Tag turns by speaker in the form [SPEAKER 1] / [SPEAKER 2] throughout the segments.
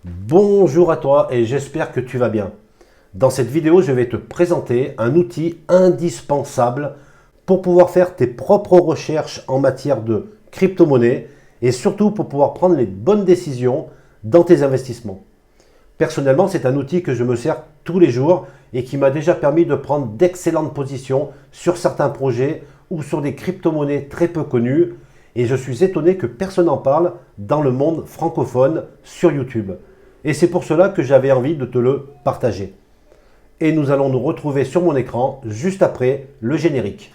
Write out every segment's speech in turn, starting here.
[SPEAKER 1] Bonjour à toi et j'espère que tu vas bien. Dans cette vidéo, je vais te présenter un outil indispensable pour pouvoir faire tes propres recherches en matière de crypto-monnaie et surtout pour pouvoir prendre les bonnes décisions dans tes investissements. Personnellement, c'est un outil que je me sers tous les jours et qui m'a déjà permis de prendre d'excellentes positions sur certains projets ou sur des crypto-monnaies très peu connues. Et je suis étonné que personne n'en parle dans le monde francophone sur YouTube. Et c'est pour cela que j'avais envie de te le partager. Et nous allons nous retrouver sur mon écran juste après le générique.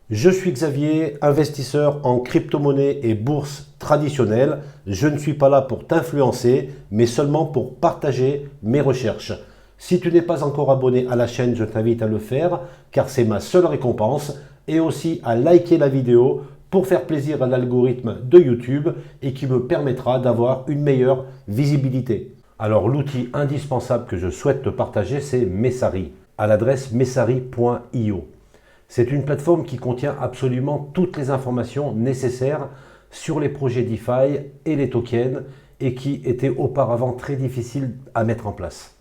[SPEAKER 1] Je suis Xavier, investisseur en crypto-monnaie et bourse traditionnelle. Je ne suis pas là pour t'influencer, mais seulement pour partager mes recherches. Si tu n'es pas encore abonné à la chaîne, je t'invite à le faire, car c'est ma seule récompense, et aussi à liker la vidéo pour faire plaisir à l'algorithme de YouTube et qui me permettra d'avoir une meilleure visibilité. Alors l'outil indispensable que je souhaite te partager, c'est Messari, à l'adresse messari.io. C'est une plateforme qui contient absolument toutes les informations nécessaires sur les projets DeFi et les tokens et qui étaient auparavant très difficiles à mettre en place.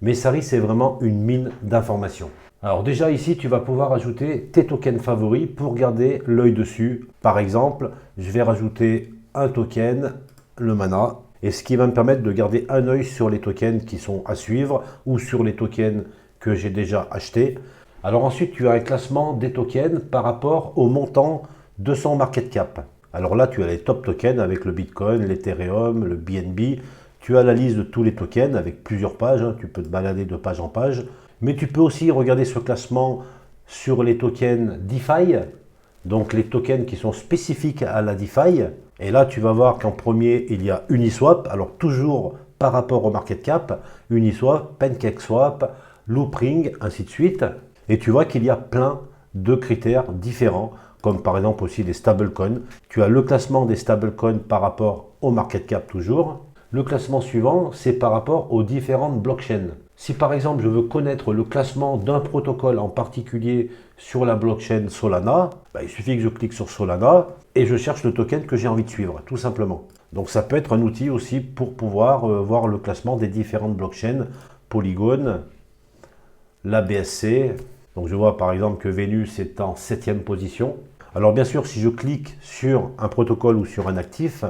[SPEAKER 1] Messari, c'est vraiment une mine d'informations. Alors déjà ici, tu vas pouvoir ajouter tes tokens favoris pour garder l'œil dessus. Par exemple, je vais rajouter un token, le Mana, et ce qui va me permettre de garder un œil sur les tokens qui sont à suivre ou sur les tokens que j'ai déjà achetés. Alors ensuite, tu as un classement des tokens par rapport au montant de son market cap. Alors là, tu as les top tokens avec le Bitcoin, l'Ethereum, le BNB. Tu as la liste de tous les tokens avec plusieurs pages. Tu peux te balader de page en page. Mais tu peux aussi regarder ce classement sur les tokens DeFi. Donc les tokens qui sont spécifiques à la DeFi. Et là, tu vas voir qu'en premier, il y a Uniswap. Alors toujours par rapport au market cap. Uniswap, PancakeSwap, Loopring, ainsi de suite. Et tu vois qu'il y a plein de critères différents, comme par exemple aussi des stablecoins. Tu as le classement des stablecoins par rapport au market cap toujours. Le classement suivant, c'est par rapport aux différentes blockchains. Si par exemple je veux connaître le classement d'un protocole en particulier sur la blockchain Solana, il suffit que je clique sur Solana et je cherche le token que j'ai envie de suivre, tout simplement. Donc ça peut être un outil aussi pour pouvoir voir le classement des différentes blockchains, Polygon, la BSC. Donc je vois par exemple que Vénus est en 7e position. Alors bien sûr, si je clique sur un protocole ou sur un actif,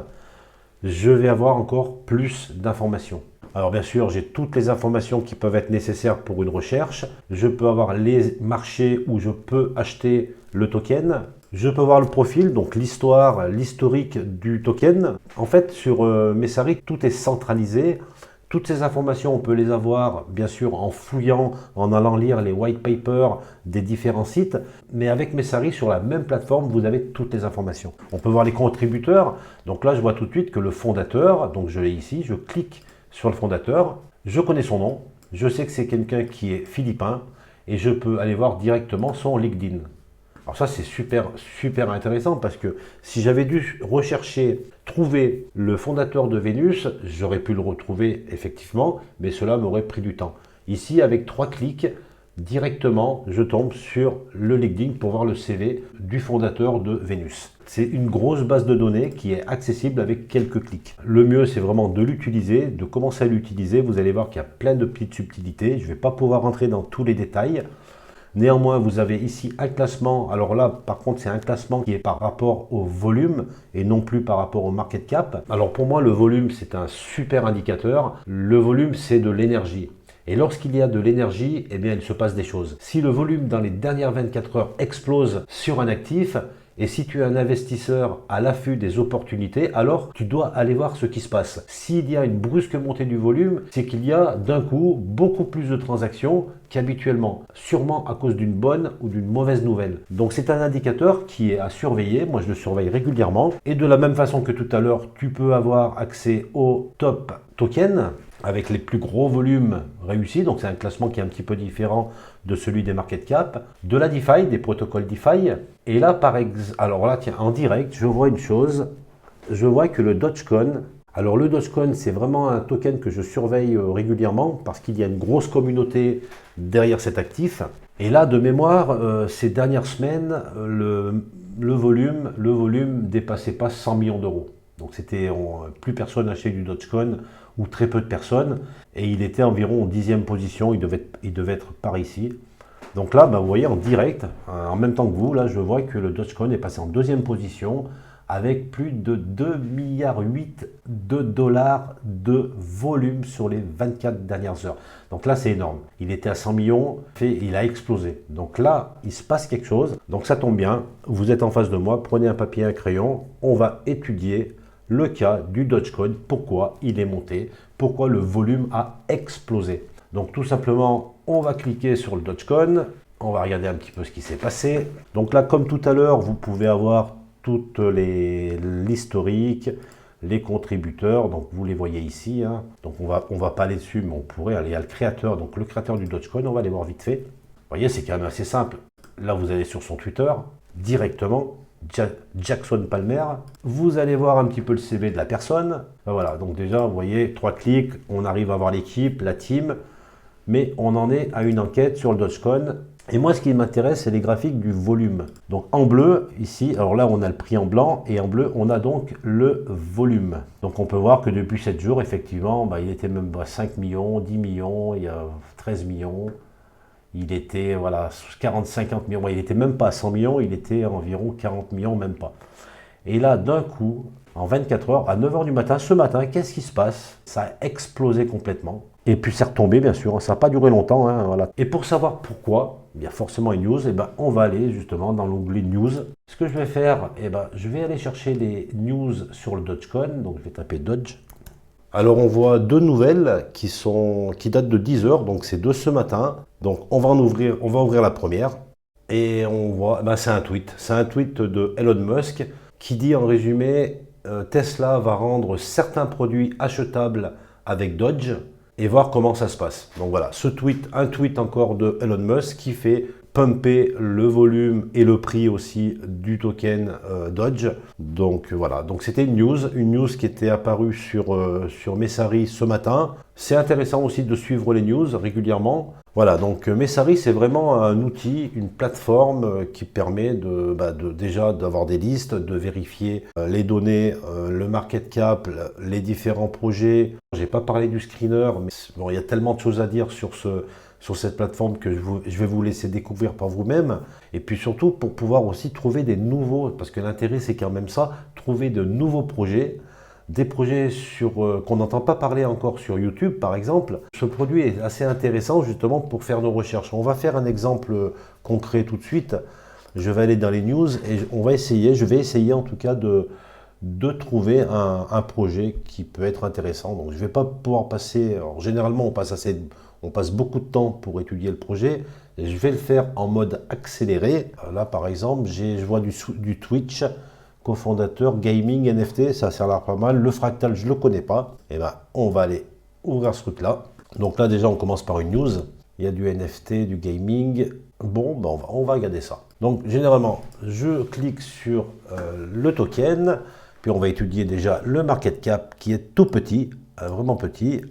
[SPEAKER 1] je vais avoir encore plus d'informations. Alors bien sûr, j'ai toutes les informations qui peuvent être nécessaires pour une recherche. Je peux avoir les marchés où je peux acheter le token. Je peux voir le profil, donc l'histoire, l'historique du token. En fait, sur Messari, tout est centralisé. Toutes ces informations, on peut les avoir, bien sûr, en fouillant, en allant lire les white papers des différents sites. Mais avec Messari, sur la même plateforme, vous avez toutes les informations. On peut voir les contributeurs. Donc là, je vois tout de suite que le fondateur, donc je l'ai ici, je clique sur le fondateur. Je connais son nom. Je sais que c'est quelqu'un qui est philippin. Et je peux aller voir directement son LinkedIn. Alors ça, c'est super intéressant parce que si j'avais dû rechercher, trouver le fondateur de Vénus, j'aurais pu le retrouver effectivement, mais cela m'aurait pris du temps. Ici, avec 3 clics, directement, je tombe sur le LinkedIn pour voir le CV du fondateur de Vénus. C'est une grosse base de données qui est accessible avec quelques clics. Le mieux, c'est vraiment de l'utiliser, de commencer à l'utiliser. Vous allez voir qu'il y a plein de petites subtilités. Je ne vais pas pouvoir rentrer dans tous les détails. Néanmoins, vous avez ici un classement. Alors là, par contre, c'est un classement qui est par rapport au volume et non plus par rapport au market cap. Alors pour moi, le volume, c'est un super indicateur. Le volume, c'est de l'énergie. Et lorsqu'il y a de l'énergie, eh bien, il se passe des choses. Si le volume dans les dernières 24 heures explose sur un actif, et si tu es un investisseur à l'affût des opportunités, alors tu dois aller voir ce qui se passe. S'il y a une brusque montée du volume, c'est qu'il y a d'un coup beaucoup plus de transactions qu'habituellement, sûrement à cause d'une bonne ou d'une mauvaise nouvelle. Donc c'est un indicateur qui est à surveiller, moi je le surveille régulièrement. Et de la même façon que tout à l'heure, tu peux avoir accès au top token avec les plus gros volumes réussis, donc c'est un classement qui est un petit peu différent de celui des market cap, de la DeFi, des protocoles DeFi. Et là, alors là, tiens, en direct, je vois une chose, je vois que le Dogecoin, alors le Dogecoin, c'est vraiment un token que je surveille régulièrement parce qu'il y a une grosse communauté derrière cet actif. Et là, de mémoire, ces dernières semaines, le volume dépassait pas 100 millions d'euros. Donc c'était plus personne achetait du Dogecoin ou très peu de personnes. Et il était environ en 10e position, il devait être par ici. Donc là, bah, vous voyez en direct, en même temps que vous, là je vois que le Dogecoin est passé en 2e position avec plus de 2,8 milliards de dollars de volume sur les 24 dernières heures. Donc là, c'est énorme. Il était à 100 millions, il a explosé. Donc là, il se passe quelque chose. Donc ça tombe bien, vous êtes en face de moi, prenez un papier et un crayon, on va étudier le cas du Dogecoin, pourquoi il est monté, pourquoi le volume a explosé. Donc tout simplement, on va cliquer sur le Dogecoin, on va regarder un petit peu ce qui s'est passé. Donc là, comme tout à l'heure, vous pouvez avoir toute l'historique, les contributeurs, donc vous les voyez ici. Hein. Donc on va pas aller dessus, mais on pourrait aller à le créateur. Donc le créateur du Dogecoin, on va aller voir vite fait. Vous voyez, c'est quand même assez simple. Là, vous allez sur son Twitter, directement, Jackson Palmer. Vous allez voir un petit peu le CV de la personne. Ben voilà, donc déjà, vous voyez, 3 clics, on arrive à voir l'équipe, la team, mais on en est à une enquête sur le Dogecoin. Et moi, ce qui m'intéresse, c'est les graphiques du volume. Donc en bleu, ici, alors là, on a le prix en blanc, et en bleu, on a donc le volume. Donc on peut voir que depuis 7 jours, effectivement, bah, il était même à 5 millions, 10 millions, il y a 13 millions. Il était, voilà, 40-50 millions. Il n'était même pas à 100 millions, il était à environ 40 millions, même pas. Et là, d'un coup, en 24 heures, à 9 heures du matin, ce matin, qu'est-ce qui se passe? Ça a explosé complètement. Et puis c'est retombé, bien sûr, ça n'a pas duré longtemps. Hein, voilà. Et pour savoir pourquoi, il y a forcément une news, et ben, on va aller justement dans l'onglet News. Ce que je vais faire, je vais aller chercher les news sur le Dogecoin, donc je vais taper Doge. Alors on voit 2 nouvelles qui datent de 10 heures, donc c'est de ce matin. Donc on va ouvrir la première, et on voit, c'est un tweet de Elon Musk qui dit en résumé, Tesla va rendre certains produits achetables avec Doge, et voir comment ça se passe. Donc voilà, un tweet encore de Elon Musk qui fait pumper le volume et le prix aussi du token Doge. Donc voilà, donc c'était une news qui était apparue sur Messari ce matin. C'est intéressant aussi de suivre les news régulièrement. Voilà, donc Messari, c'est vraiment un outil, une plateforme qui permet déjà d'avoir des listes, de vérifier les données, le market cap, les différents projets. J'ai pas parlé du screener, mais bon, il y a tellement de choses à dire sur cette plateforme que je vais vous laisser découvrir par vous-même. Et puis surtout pour pouvoir aussi trouver des nouveaux, parce que l'intérêt c'est quand même ça, trouver de nouveaux projets. Des projets qu'on n'entend pas parler encore sur YouTube, par exemple. Ce produit est assez intéressant justement pour faire nos recherches. On va faire un exemple concret tout de suite. Je vais aller dans les news et je vais essayer en tout cas de trouver un projet qui peut être intéressant. Donc je ne vais pas pouvoir passer, alors, généralement on passe beaucoup de temps pour étudier le projet. Et je vais le faire en mode accéléré. Là par exemple, je vois du Twitch, cofondateur gaming NFT, ça a l'air pas mal. Le fractal, je ne le connais pas. Et on va aller ouvrir ce truc-là. Donc là, déjà, on commence par une news. Il y a du NFT, du gaming. Bon, on va regarder ça. Donc, généralement, je clique sur le token. Puis, on va étudier déjà le market cap qui est tout petit, vraiment petit.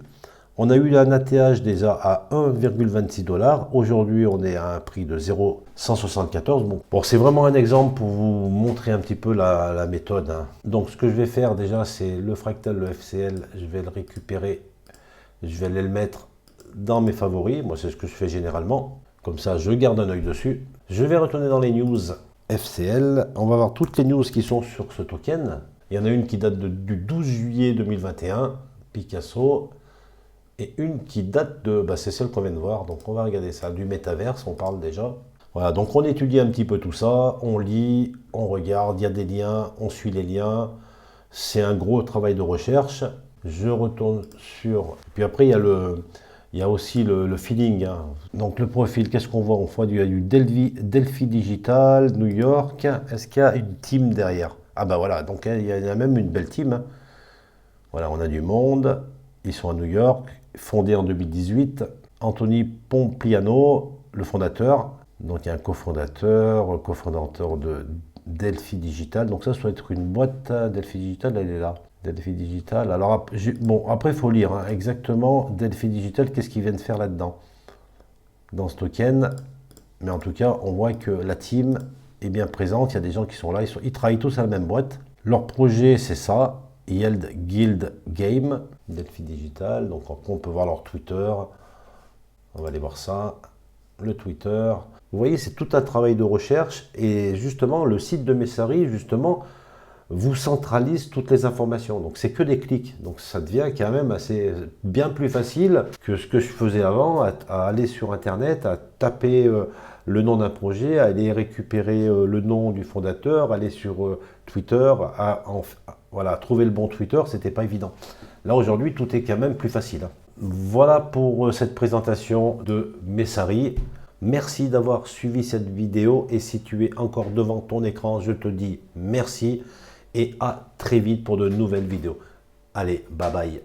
[SPEAKER 1] On a eu un ATH déjà à 1,26 $. Aujourd'hui, on est à un prix de 0,174. Bon, c'est vraiment un exemple pour vous montrer un petit peu la méthode. Hein. Donc, ce que je vais faire déjà, c'est le fractal, le FCL. Je vais le récupérer. Je vais aller le mettre dans mes favoris. Moi, c'est ce que je fais généralement. Comme ça, je garde un œil dessus. Je vais retourner dans les news FCL. On va voir toutes les news qui sont sur ce token. Il y en a une qui date du 12 juillet 2021. Picasso. Et une qui date c'est celle qu'on vient de voir, donc on va regarder ça, du métaverse, on parle déjà. Voilà, donc on étudie un petit peu tout ça, on lit, on regarde, il y a des liens, on suit les liens. C'est un gros travail de recherche. Je retourne sur... Puis après, il y a aussi le feeling. Hein. Donc le profil, qu'est-ce qu'on voit? On voit du Delphi Digital, New York. Est-ce qu'il y a une team derrière? Ah bah voilà, donc il y a même une belle team. Hein. Voilà, on a du monde. Ils sont à New York, fondé en 2018. Anthony Pompliano, le fondateur. Donc il y a un cofondateur de Delphi Digital. Donc ça doit être une boîte Delphi Digital, elle est là. Delphi Digital. Alors après il faut lire hein, exactement Delphi Digital, qu'est-ce qu'ils viennent faire là-dedans. Dans ce token, Mais en tout cas, on voit que la team est bien présente. Il y a des gens qui sont là. Ils travaillent tous à la même boîte. Leur projet, c'est ça. Yield Guild Game. Delphi Digital. Donc on peut voir leur Twitter. On va aller voir ça. Le Twitter. Vous voyez, c'est tout un travail de recherche. Et justement, le site de Messari, justement, vous centralise toutes les informations. Donc c'est que des clics. Donc ça devient quand même bien plus facile que ce que je faisais avant, à aller sur Internet, à taper le nom d'un projet, à aller récupérer le nom du fondateur, aller sur Twitter, voilà, trouver le bon Twitter, c'était pas évident. Là aujourd'hui, tout est quand même plus facile. Voilà pour cette présentation de Messari. Merci d'avoir suivi cette vidéo et si tu es encore devant ton écran, je te dis merci et à très vite pour de nouvelles vidéos. Allez, bye bye.